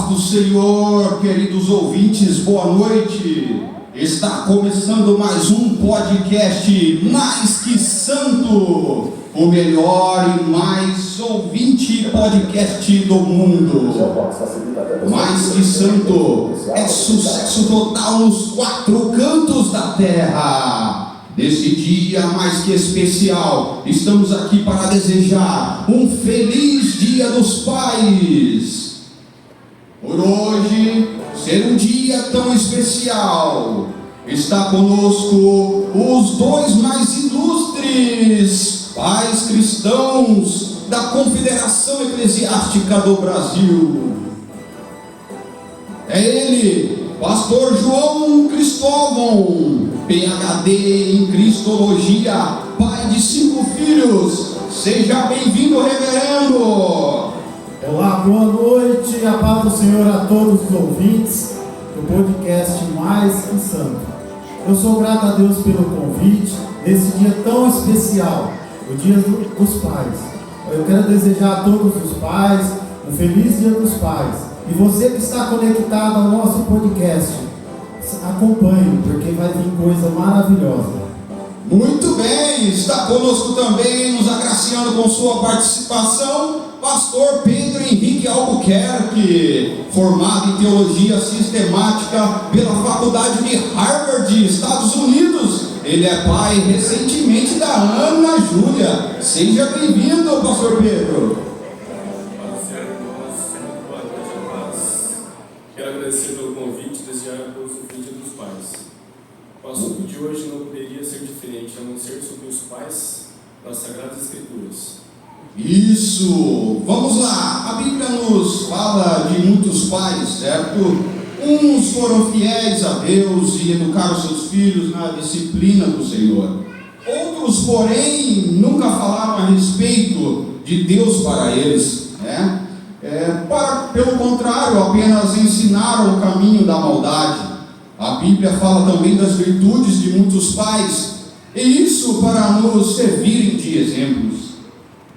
do Senhor, queridos ouvintes, boa noite. Está começando mais um podcast Mais Que Santo, o melhor e mais ouvinte podcast do mundo. Mais Que Santo é sucesso total nos 4 cantos da terra. Nesse dia mais que especial, estamos aqui para desejar um feliz Dia dos Pais. Por hoje ser um dia tão especial, está conosco os 2 mais ilustres pais cristãos da Confederação Eclesiástica do Brasil. É ele, Pastor João Cristóvão, PhD em Cristologia, pai de 5 filhos. Seja bem-vindo, reverendo. Olá, boa noite, a paz do Senhor a todos os ouvintes do podcast Mais Que Santo. Eu sou grato a Deus pelo convite nesse dia tão especial, o Dia dos Pais. Eu quero desejar a todos os pais um feliz Dia dos Pais. E você que está conectado ao nosso podcast, acompanhe, porque vai vir coisa maravilhosa. Muito bem, está conosco também, nos agraciando com sua participação, Pastor Pedro Henrique Albuquerque, formado em Teologia Sistemática pela Faculdade de Harvard, Estados Unidos. Ele é pai recentemente da Ana Júlia. Seja bem-vindo, Pastor Pedro. Quero agradecer pelo convite e desejar todos os Dia dos Pais. O assunto de hoje não poderia ser diferente, a não ser sobre os pais das Sagradas Escrituras. Isso! Vamos lá! A Bíblia nos fala de muitos pais, certo? Uns foram fiéis a Deus e educaram seus filhos na disciplina do Senhor. Outros, porém, nunca falaram a respeito de Deus para eles, né? Pelo contrário, apenas ensinaram o caminho da maldade. A Bíblia fala também das virtudes de muitos pais, e isso para nos servirem de exemplos.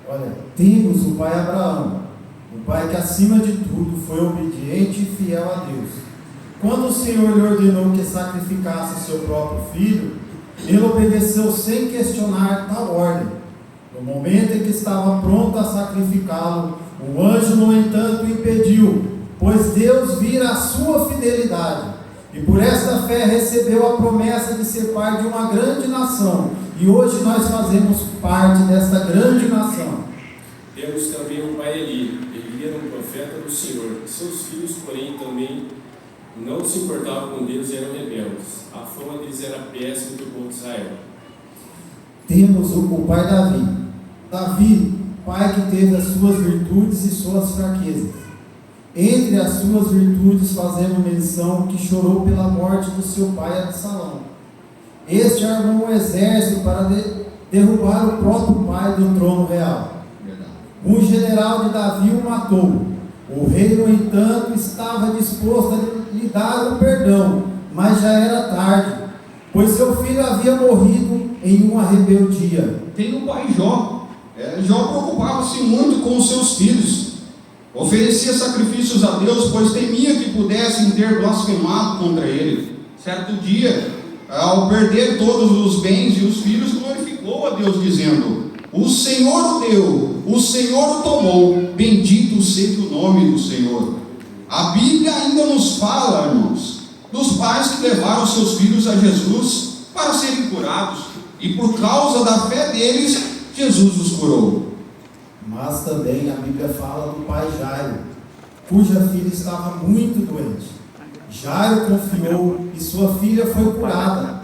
Olha, temos o pai Abraão, um pai que acima de tudo foi obediente e fiel a Deus. Quando o Senhor lhe ordenou que sacrificasse seu próprio filho, ele obedeceu sem questionar tal ordem. No momento em que estava pronto a sacrificá-lo, o anjo, no entanto, impediu, pois Deus vira a sua fidelidade, e por esta fé recebeu a promessa de ser pai de uma grande nação, e hoje nós fazemos parte desta grande nação. Temos também o pai Eli. Ele era um profeta do Senhor. Seus filhos, porém, também não se importavam com Deus e eram rebeldes. A fama deles era péssima do povo de Israel. Temos o pai Davi. Davi, pai que teve as suas virtudes e suas fraquezas. Entre as suas virtudes fazemos menção que chorou pela morte do seu pai Absalão. Este armou um exército para derrubar o próprio pai do trono real. Um general de Davi o matou. O rei, no entanto, estava disposto a lhe dar o perdão, mas já era tarde, pois seu filho havia morrido em uma rebeldia. Tem o pai Jó. Jó preocupava-se muito com os seus filhos. Oferecia sacrifícios a Deus, pois temia que pudessem ter blasfemado contra ele. Certo dia, ao perder todos os bens e os filhos, glorificou a Deus, dizendo: o Senhor o deu, o Senhor o tomou, bendito seja o nome do Senhor. A Bíblia ainda nos fala, irmãos, dos pais que levaram seus filhos a Jesus para serem curados, e por causa da fé deles, Jesus os curou. Mas também a Bíblia fala do pai Jairo, cuja filha estava muito doente. Jairo confiou e sua filha foi curada.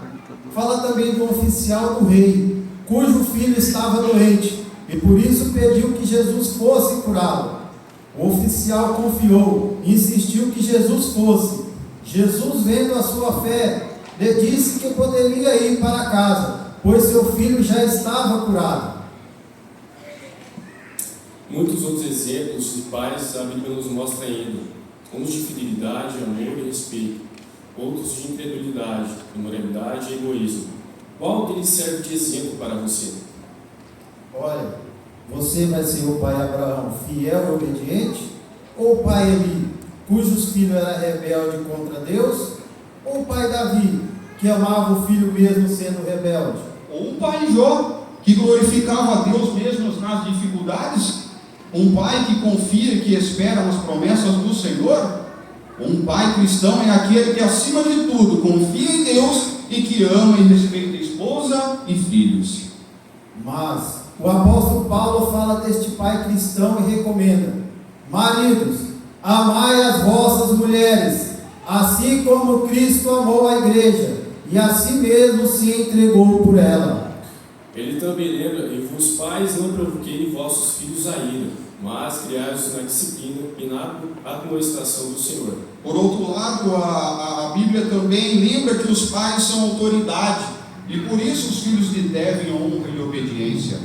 Fala também do oficial do rei, cujo filho estava doente, e por isso pediu que Jesus fosse curado. O oficial confiou e insistiu que Jesus fosse. Jesus, vendo a sua fé, lhe disse que poderia ir para casa, pois seu filho já estava curado. Muitos outros exemplos de pais a Bíblia nos mostra ainda. Uns de fidelidade, amor e respeito. Outros de incredulidade, imoralidade e egoísmo. Qual deles serve de exemplo para você? Olha, você vai ser o pai Abraão fiel e obediente? Ou o pai Eli, cujos filhos eram rebeldes contra Deus? Ou o pai Davi, que amava o filho mesmo sendo rebelde? Ou um pai Jó, que glorificava a Deus mesmo nas dificuldades? Um pai que confia e que espera nas promessas do Senhor? Um pai cristão é aquele que, acima de tudo, confia em Deus e que ama e respeita a esposa e filhos. Mas o apóstolo Paulo fala deste pai cristão e recomenda: maridos, amai as vossas mulheres, assim como Cristo amou a igreja, e assim mesmo se entregou por ela. Ele também lembra: e vos pais não provoquei vossos filhos a ira, mas criai-os na disciplina e na admoestação do Senhor. Por outro lado, a Bíblia também lembra que os pais são autoridade, e por isso os filhos lhe devem honra e obediência.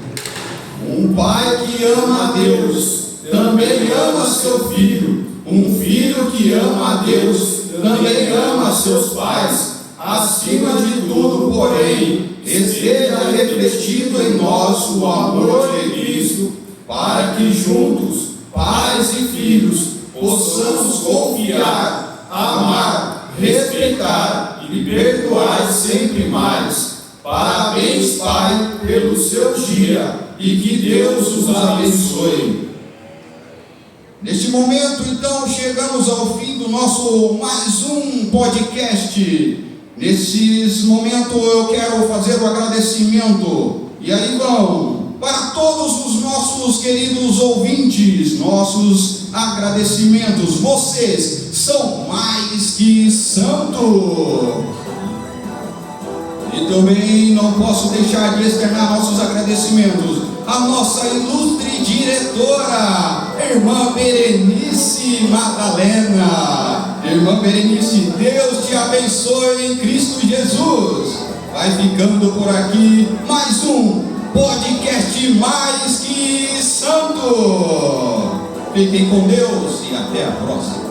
Um pai que ama a Deus também ama seu filho. Um filho que ama a Deus também ama seus pais. Acima de tudo, porém, esteja refletido em nós o amor de Cristo, para que juntos, pais e filhos, possamos confiar, amar, respeitar e perdoar sempre mais. Parabéns, Pai, pelo seu dia, e que Deus os abençoe. Neste momento, então, chegamos ao fim do nosso mais um podcast. Nesses momentos eu quero fazer o agradecimento. E aí vão para todos os nossos queridos ouvintes, nossos agradecimentos. Vocês são mais que santos. E também não posso deixar de externar nossos agradecimentos à nossa ilustre diretora, Irmã Berenice Madalena. Irmã Berenice, Deus te abençoe em Cristo Jesus. Vai ficando por aqui mais um podcast mais que santo. Fiquem com Deus e até a próxima.